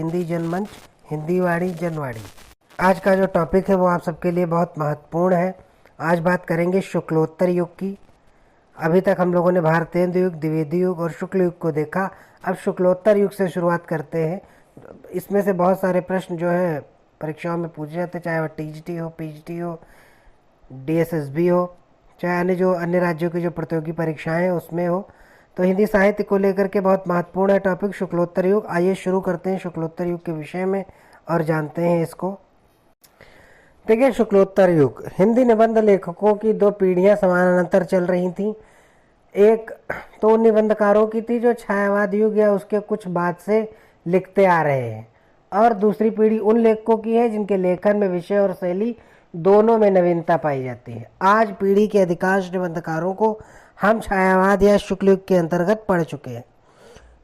हिंदी जनमंच, हिंदी वाणी जनवाणी। आज का जो टॉपिक है वो आप सबके लिए बहुत महत्वपूर्ण है। आज बात करेंगे शुक्लोत्तर युग की। अभी तक हम लोगों ने भारतेंदु युग, द्विवेदी युग और शुक्ल युग को देखा। अब शुक्लोत्तर युग से शुरुआत करते हैं। इसमें से बहुत सारे प्रश्न जो है परीक्षाओं में पूछे जाते हैं, चाहे वह टीजीटी हो, पीजीटी हो, डीएसएसबी हो, चाहे अन्य राज्यों की जो प्रतियोगी परीक्षाएं हैं उसमें हो। तो हिंदी साहित्य को लेकर के बहुत महत्वपूर्ण है टॉपिक शुक्लोत्तर युग। आइए शुरू करते हैं शुक्लोत्तर युग के विषय में और जानते हैं इसको। देखिए, शुक्लोत्तर युग हिंदी निबंध लेखकों की दो पीढ़ियां समानांतर चल रही थीं। एक तो उन निबंधकारों की थी जो छायावाद युग या उसके कुछ बाद से लिखते आ रहे हैं, और दूसरी पीढ़ी उन लेखकों की है जिनके लेखन में विषय और शैली दोनों में नवीनता पाई जाती है। आज पीढ़ी के अधिकांश निबंधकारों को हम छायावाद या शुक्ल युग के अंतर्गत पढ़ चुके हैं।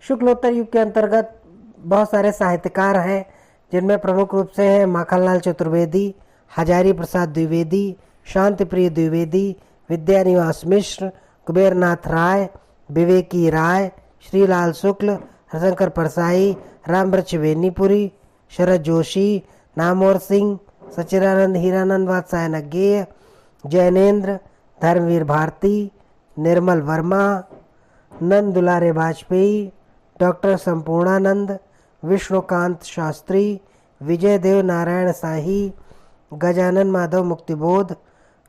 शुक्लोत्तर युग के अंतर्गत बहुत सारे साहित्यकार हैं, जिनमें प्रमुख रूप से हैं माखनलाल चतुर्वेदी, हजारी प्रसाद द्विवेदी, शांतिप्रिय द्विवेदी, विद्यानिवास मिश्र, कुबेरनाथ राय, विवेकी राय, श्रीलाल शुक्ल, हरशंकर परसाई, रामवृक्ष बेनीपुरी, शरद जोशी, नामवर सिंह, सच्चिदानंद हीरानंद वात्सायन नग्गेय, जैनेन्द्र, धर्मवीर भारती, निर्मल वर्मा, नंद दुलारे वाजपेयी, डॉक्टर संपूर्णानंद, विष्णुकांत शास्त्री, विजय देव नारायण शाही, गजानन माधव मुक्तिबोध,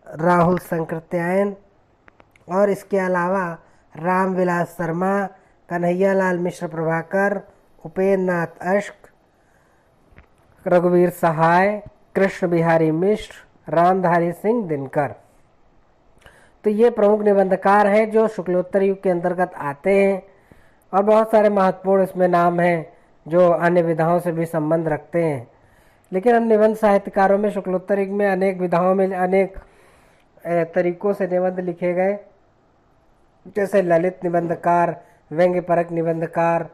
राहुल संकृत्यायन, और इसके अलावा रामविलास शर्मा, कन्हैयालाल मिश्र प्रभाकर, उपेंद्र नाथ अश्क, रघुवीर सहाय, कृष्ण बिहारी मिश्र, रामधारी सिंह दिनकर। तो ये प्रमुख निबंधकार हैं जो शुक्लोत्तर युग के अंतर्गत आते हैं, और बहुत सारे महत्वपूर्ण इसमें नाम हैं जो अन्य विधाओं से भी संबंध रखते हैं। लेकिन हम निबंध साहित्यकारों में शुक्लोत्तर युग में अनेक विधाओं में अनेक तरीकों से निबंध लिखे गए, जैसे ललित निबंधकार, व्यंग्यपरक निबंधकार,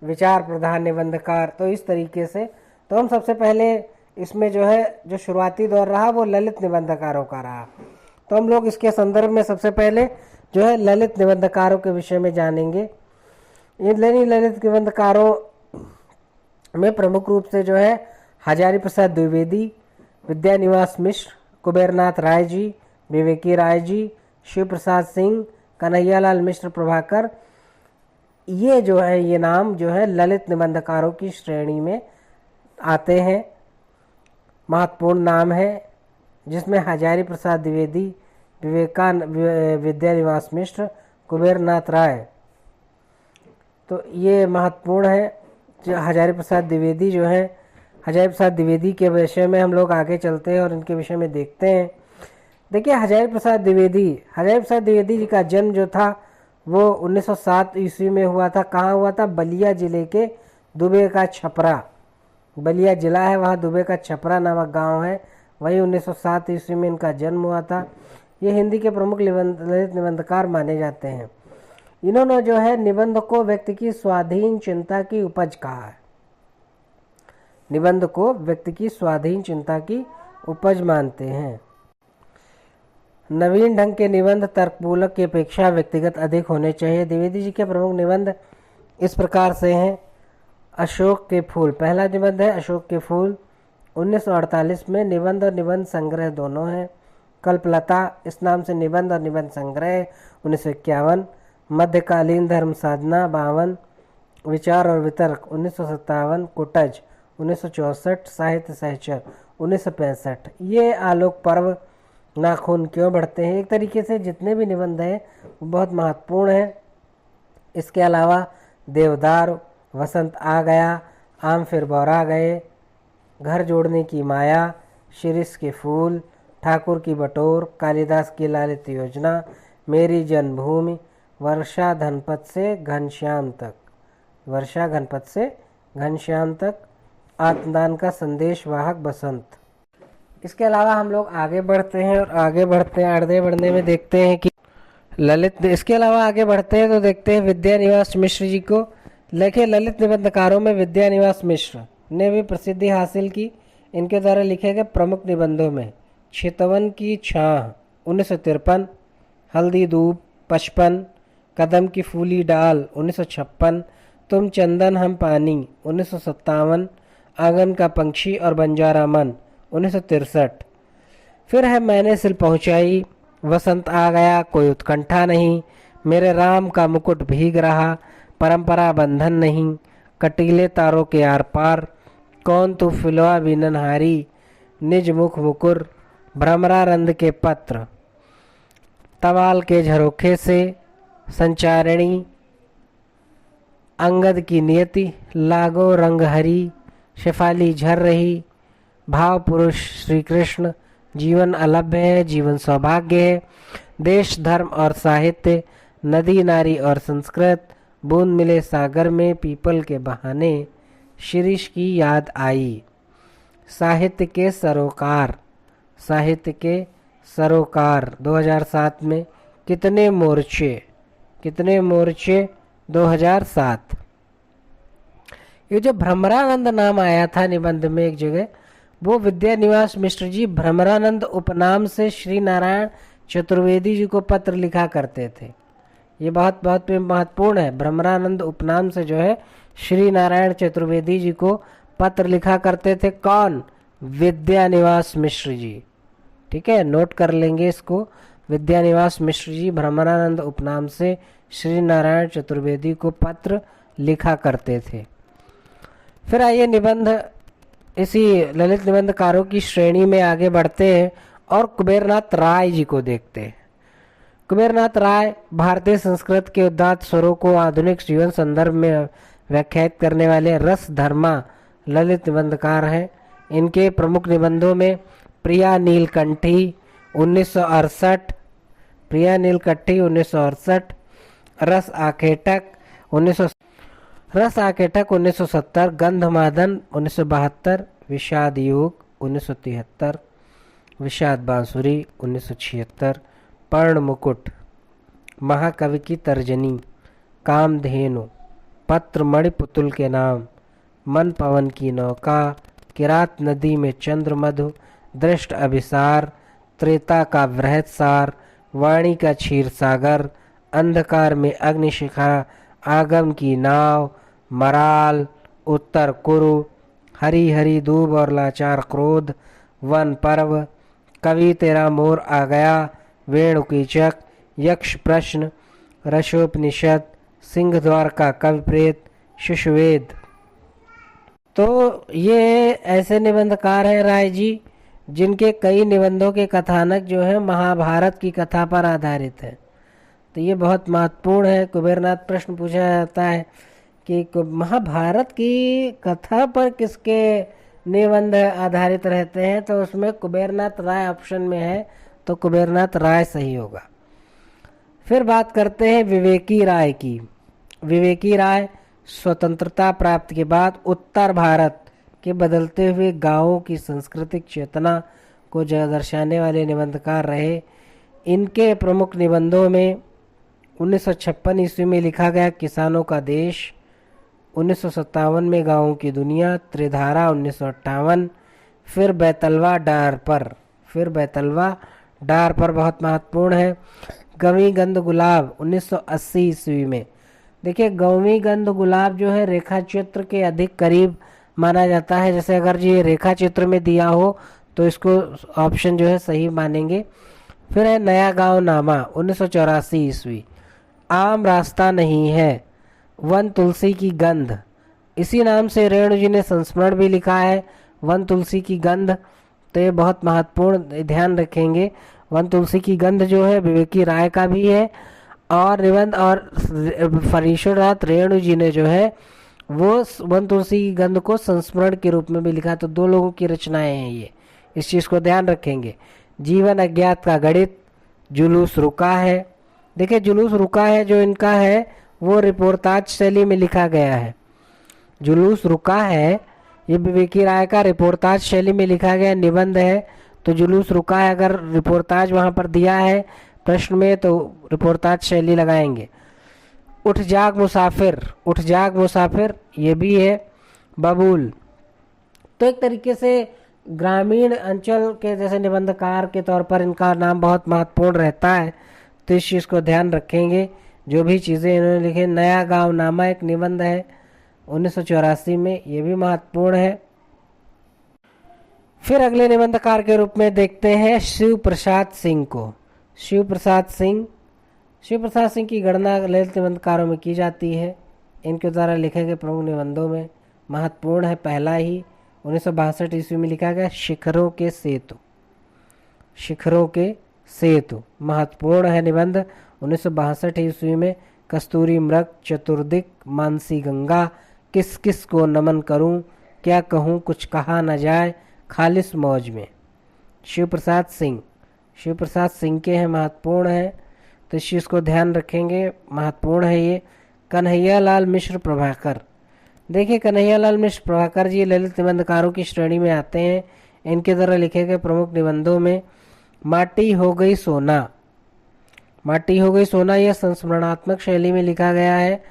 विचार प्रधान निबंधकार। तो इस तरीके से तो हम सबसे पहले इसमें जो शुरुआती दौर रहा वो ललित निबंधकारों का रहा। तो हम लोग इसके संदर्भ में सबसे पहले ललित निबंधकारों के विषय में जानेंगे। इन ललित निबंधकारों में प्रमुख रूप से हजारी प्रसाद द्विवेदी, विद्यानिवास मिश्र, कुबेरनाथ राय जी, विवेकी राय जी, शिव प्रसाद सिंह, कन्हैयालाल मिश्र प्रभाकर, ये नाम ललित निबंधकारों की श्रेणी में आते हैं। महत्वपूर्ण नाम है जिसमें हजारी प्रसाद द्विवेदी, विद्यानिवास मिश्र, कुबेरनाथ राय, तो ये महत्वपूर्ण है। हजारी प्रसाद द्विवेदी हजारी प्रसाद द्विवेदी के विषय में हम लोग आगे चलते हैं और इनके विषय में देखते हैं। देखिए, हजारी प्रसाद द्विवेदी जी का जन्म था वो 1907 ईस्वी में हुआ था। कहाँ हुआ था? बलिया जिले के दुबे का छपरा, बलिया जिला है, वहाँ दुबे का छपरा नामक गांव है, वही 1907 ईस्वी में इनका जन्म हुआ था। ये हिंदी के प्रमुख ललित निबंधकार माने जाते हैं। इन्होंने निबंध को व्यक्ति की स्वाधीन चिंता की उपज कहा है। निबंध को व्यक्ति की स्वाधीन चिंता की उपज मानते हैं। नवीन ढंग के निबंध तर्कपूलक की अपेक्षा व्यक्तिगत अधिक होने चाहिए। द्विवेदी जी के प्रमुख निबंध इस प्रकार से हैं। अशोक के फूल पहला निबंध है। अशोक के फूल 1948 में, निबंध और निबंध संग्रह दोनों हैं। कल्पलता इस नाम से निबंध और निबंध संग्रह 1951। मध्यकालीन धर्म साधना 52। विचार और वितर्क 1957। कुटज 1964। साहित्य सहचर 1965। ये आलोक पर्व, नाखून क्यों बढ़ते हैं, एक तरीके से जितने भी निबंध हैं वो बहुत महत्वपूर्ण है। इसके अलावा देवदार, वसंत आ गया, आम फिर बौरा गए, घर जोड़ने की माया, शिरीष के फूल, ठाकुर की बटोर, कालिदास की लालित योजना, मेरी जन्मभूमि, वर्षा घनपथ से घनश्याम तक, आत्मदान का संदेश वाहक बसंत। इसके अलावा हम लोग आगे बढ़ते हैं और आगे बढ़ने में देखते हैं कि इसके अलावा आगे बढ़ते हैं तो देखते हैं विद्यानिवास मिश्र जी को। लिखे ललित निबंधकारों में विद्यानिवास मिश्र ने भी प्रसिद्धि हासिल की। इनके द्वारा लिखे गए प्रमुख निबंधों में चितवन की छाह 1953, हल्दी धूप 55, कदम की फूली डाल 1956, तुम चंदन हम पानी 1957, आंगन का पंछी और बंजारा मन 1963। फिर है मैंने सिल पहुंचाई, वसंत आ गया कोई उत्कंठा नहीं, मेरे राम का मुकुट भीग रहा, परंपरा बंधन नहीं, कटीले तारों के आर पार, कौन तू फिलवा बीननहारी, निज मुख मुकुर, भ्रमरानंद के पत्र, तवाल के झरोखे से, संचारिणी, अंगद की नियति, लागो रंग हरी, शेफाली झर रही, भाव पुरुष श्री कृष्ण, जीवन अलभ्य है, जीवन सौभाग्य है, देश धर्म और साहित्य, नदी नारी और संस्कृत, बूंद मिले सागर में, पीपल के बहाने, शिरीष की याद आई, साहित्य के सरोकार, साहित्य के सरोकार 2007 में, कितने मोर्चे 2007। ये जो भ्रमरानंद नाम आया था निबंध में एक जगह, वो विद्यानिवास मिश्र जी भ्रमरानंद उपनाम से श्री नारायण चतुर्वेदी जी को पत्र लिखा करते थे। ये बहुत बहुत महत्वपूर्ण है। भ्रमरानंद उपनाम से जो है श्री नारायण चतुर्वेदी जी को पत्र लिखा करते थे। कौन? विद्यानिवास मिश्र जी। ठीक है, नोट कर लेंगे इसको। विद्यानिवास मिश्र जी भ्रमरानंद उपनाम से श्री नारायण चतुर्वेदी को पत्र लिखा करते थे। फिर आइए निबंध, इसी ललित निबंधकारों की श्रेणी में आगे बढ़ते हैं और कुबेरनाथ राय जी को देखते हैं। कुबेरनाथ राय भारतीय संस्कृत के उदात्त स्वरों को आधुनिक जीवन संदर्भ में व्याख्यात करने वाले रस धर्मा ललित निबंधकार हैं। इनके प्रमुख निबंधों में प्रिया नीलकंठी 1968, प्रिया नीलकंठी 1968, रस आकेटक 1970, गंधमादन 1972, विषाद योग 1973, विषाद बांसुरी 1976, पर्ण मुकुट, महाकवि की तर्जनी, कामधेनु, पत्र मणिपुतुल के नाम, मन पवन की नौका, किरात नदी में चंद्र मधु, दृष्ट अभिसार, त्रेता का वृहत सार, वाणी का क्षीर सागर, अंधकार में अग्निशिखा, आगम की नाव, मराल, उत्तर कुरु, हरी हरी दूब और लाचार क्रोध, वन पर्व, कवि तेरा मोर आ गया, वेणु कीचक, यक्ष प्रश्न, रसोपनिषद, सिंह द्वार का कवि प्रेत, शिशुवेद। तो ये ऐसे निबंधकार हैं राय जी जिनके कई निबंधों के कथानक जो है महाभारत की कथा पर आधारित है। तो ये बहुत महत्वपूर्ण है। कुबेरनाथ प्रश्न पूछा जाता है कि महाभारत की कथा पर किसके निबंध आधारित रहते हैं, तो उसमें कुबेरनाथ राय ऑप्शन में है, तो कुबेरनाथ राय सही होगा। फिर बात करते हैं विवेकी राय की। विवेकी राय स्वतंत्रता प्राप्ति के बाद उत्तर भारत के बदलते हुए गांवों की सांस्कृतिक चेतना को दर्शाने वाले निबंधकार रहे। इनके प्रमुख निबंधों में 1956 ईस्वी में लिखा गया किसानों का देश, 1957 में गांवों की दुनिया, त्रिधारा 1958, फिर बैतलवा डार पर बहुत महत्वपूर्ण है। गवी गंध गुलाब 1980 ईस्वी में। देखिए गौवी गंध गुलाब जो है रेखा चित्र के अधिक करीब माना जाता है। जैसे अगर ये रेखा चित्र में दिया हो तो इसको ऑप्शन जो है सही मानेंगे। फिर है नया गांव नामा 1984 ईस्वी। आम रास्ता नहीं है, वन तुलसी की गंध, इसी नाम से रेणु जी ने संस्मरण भी लिखा है, वन तुलसी की गंध। तो ये बहुत महत्वपूर्ण, ध्यान रखेंगे। वन तुलसी की गंध जो है विवेकी राय का भी है और निबंध, और फरीश्वरनाथ रेणु जी ने जो है वो वन तुलसी की गंध को संस्मरण के रूप में भी लिखा। तो दो लोगों की रचनाएं हैं ये, इस चीज़ को ध्यान रखेंगे। जीवन अज्ञात का गणित, जुलूस रुका है। देखिए जुलूस रुका है जो इनका है वो रिपोर्ताज शैली में लिखा गया है। जुलूस रुका है ये विवेकी राय का रिपोर्ताज शैली में लिखा गया निबंध है। तो जुलूस रुका है, अगर रिपोर्ताज वहाँ पर दिया है प्रश्न में तो रिपोर्ताज शैली लगाएंगे। उठ जाग मुसाफिर ये भी है। बबूल, तो एक तरीके से ग्रामीण अंचल के जैसे निबंधकार के तौर पर इनका नाम बहुत महत्वपूर्ण रहता है। तो इस चीज़ को ध्यान रखेंगे जो भी चीज़ें इन्होंने लिखे। नया गांव नामा एक निबंध है 1984 में, ये भी महत्वपूर्ण है। फिर अगले निबंधकार के रूप में देखते हैं शिव प्रसाद सिंह को। शिव प्रसाद सिंह की गणना ललित निबंधकारों में की जाती है। इनके द्वारा लिखे गए प्रमुख निबंधों में महत्वपूर्ण है पहला ही 1962 ईस्वी में लिखा गया शिखरों के सेतु महत्वपूर्ण है निबंध। 1962 ईस्वी में कस्तूरी मृग, चतुर्दिक, मानसी गंगा, किस किस को नमन करूं, क्या कहूं कुछ कहा न जाए, खालिस मौज में। शिव प्रसाद सिंह के हैं, महत्वपूर्ण है, तो इस चीज़ को ध्यान रखेंगे, महत्वपूर्ण है ये। कन्हैयालाल मिश्र प्रभाकर, देखिए कन्हैयालाल मिश्र प्रभाकर जी ललित निबंधकारों की श्रेणी में आते हैं। इनके द्वारा लिखे गए प्रमुख निबंधों में माटी हो गई सोना यह संस्मरणात्मक शैली में लिखा गया है।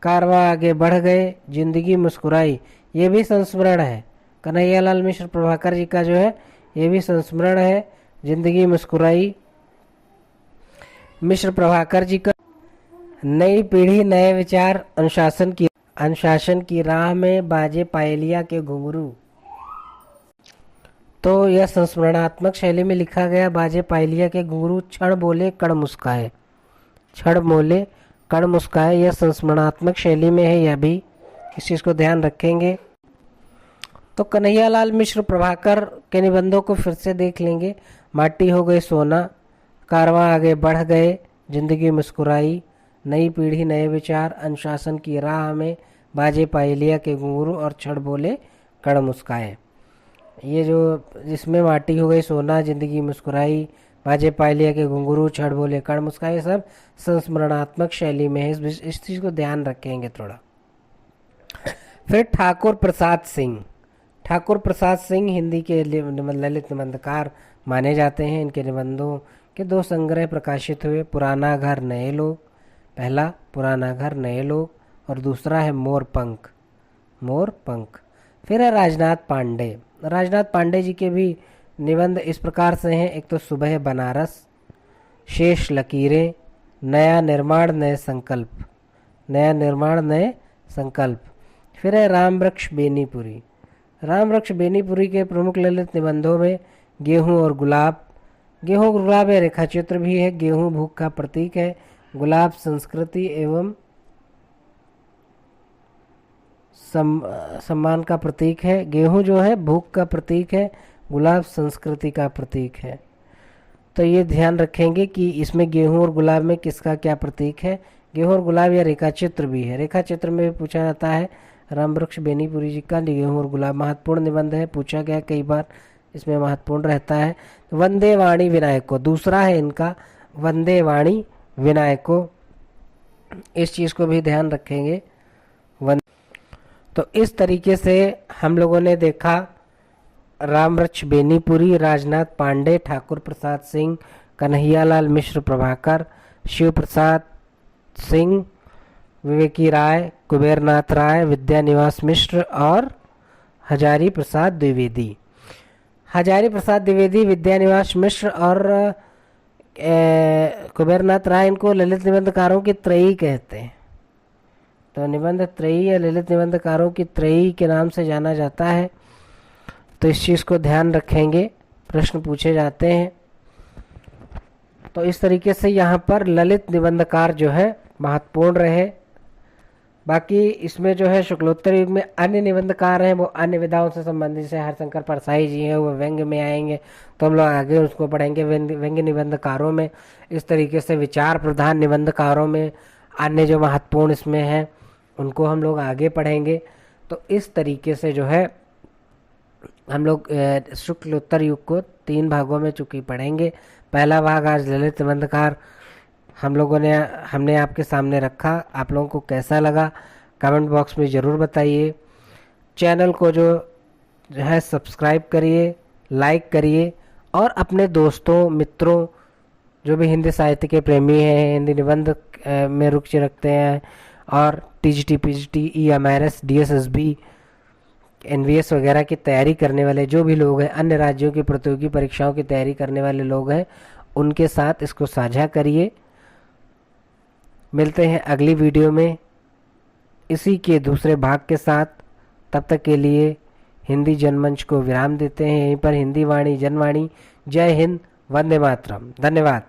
कारवां आगे बढ़ गए, जिंदगी मुस्कुराई, ये भी संस्मरण है। कन्हैयालाल मिश्र प्रभाकर जी का जो है ये भी संस्मरण है, जिंदगी मुस्कुराई मिश्र प्रभाकर जी का। नई पीढ़ी नए विचार, अनुशासन की राह में बाजे पायलिया के घुंघरू, तो यह संस्मरणात्मक शैली में लिखा गया। बाजे पायलिया के घुंघरू, क्षण बोले कण मुस्काए, यह संस्मरणात्मक शैली में है, यह भी इस चीज़ को ध्यान रखेंगे। तो कन्हैयालाल मिश्र प्रभाकर के निबंधों को फिर से देख लेंगे। माटी हो गई सोना, कारवां आगे बढ़ गए, जिंदगी मुस्कुराई, नई पीढ़ी नए विचार, अनुशासन की राह में बाजे पायलिया के घुंघरू और क्षण बोले कण मुस्काए। ये जो जिसमें माटी हो गई सोना, जिंदगी मुस्कुराई, बाजे पायलिया के घुंघरू, क्षण बोले कण मुस्काए, सब संस्मरणात्मक शैली में है। इस चीज़ को ध्यान रखेंगे थोड़ा। फिर ठाकुर प्रसाद सिंह हिंदी के ललित निबंधकार माने जाते हैं। इनके निबंधों के 2 संग्रह प्रकाशित हुए। पुराना घर नए लोग, पहला पुराना घर नए लोग और दूसरा है मोर पंख। फिर है राजनाथ पांडे जी के भी निबंध इस प्रकार से हैं। एक तो सुबह बनारस, शेष लकीरें, नया निर्माण नए संकल्प। फिर है राम वृक्ष बेनीपुरी के प्रमुख ललित निबंधों में गेहूं और गुलाब या रेखा चित्र भी है। गेहूं भूख का प्रतीक है, गुलाब संस्कृति एवं सम्मान का प्रतीक है। गेहूं जो है भूख का प्रतीक है, गुलाब संस्कृति का प्रतीक है। तो ये ध्यान रखेंगे कि इसमें गेहूं और गुलाब में किसका क्या प्रतीक है। गेहूं और गुलाब या रेखा चित्र भी है। रेखा चित्र में भी पूछा जाता है। रामवृक्ष बेनीपुरी जी का गेहूं और गुलाब महत्वपूर्ण निबंध है, पूछा गया कई बार, इसमें महत्वपूर्ण रहता है। वंदे वाणी विनायको दूसरा है इनका, वंदे वाणी विनायको, इस चीज़ को भी ध्यान रखेंगे। तो इस तरीके से हम लोगों ने देखा रामवृक्ष बेनीपुरी, राजनाथ पांडे, ठाकुर प्रसाद सिंह, कन्हैयालाल मिश्र प्रभाकर, शिव प्रसाद सिंह, विवेकी राय, कुबेरनाथ राय, विद्यानिवास मिश्र और हजारी प्रसाद द्विवेदी। विद्यानिवास मिश्र और कुबेरनाथ राय, इनको ललित निबंधकारों की त्रयी कहते हैं। तो निबंध त्रयी या ललित निबंधकारों की त्रयी के नाम से जाना जाता है। तो इस चीज़ को ध्यान रखेंगे, प्रश्न पूछे जाते हैं। तो इस तरीके से यहाँ पर ललित निबंधकार जो है महत्वपूर्ण रहे। बाकी इसमें जो है शुक्लोत्तर युग में अन्य निबंधकार हैं, वो अन्य विधाओं से संबंधित है। हरशंकर परसाई जी हैं, वो व्यंग्य में आएंगे, तो हम लोग आगे उसको पढ़ेंगे। व्यंग्य निबंधकारों में इस तरीके से विचार प्रधान निबंधकारों में अन्य जो महत्वपूर्ण इसमें हैं उनको हम लोग आगे पढ़ेंगे। तो इस तरीके से जो है हम लोग शुक्लोत्तर युग को 3 भागों में चूंकि पढ़ेंगे। पहला भाग आज ललित निबंधकार हमने आपके सामने रखा। आप लोगों को कैसा लगा कमेंट बॉक्स में ज़रूर बताइए। चैनल को जो है सब्सक्राइब करिए, लाइक करिए और अपने दोस्तों मित्रों जो भी हिंदी साहित्य के प्रेमी हैं, हिंदी निबंध में रुचि रखते हैं और TGT, PGT, EMRS, DSSB, NVS वगैरह की तैयारी करने वाले जो भी लोग हैं, अन्य राज्यों की प्रतियोगी परीक्षाओं की तैयारी करने वाले लोग हैं, उनके साथ इसको साझा करिए। मिलते हैं अगली वीडियो में। इसी के दूसरे भाग के साथ। तब तक के लिए हिंदी जनमंच को विराम देते हैं यहीं पर। हिंदी वाणी जनवाणी। जय हिंद, वंदे मातरम। धन्यवाद।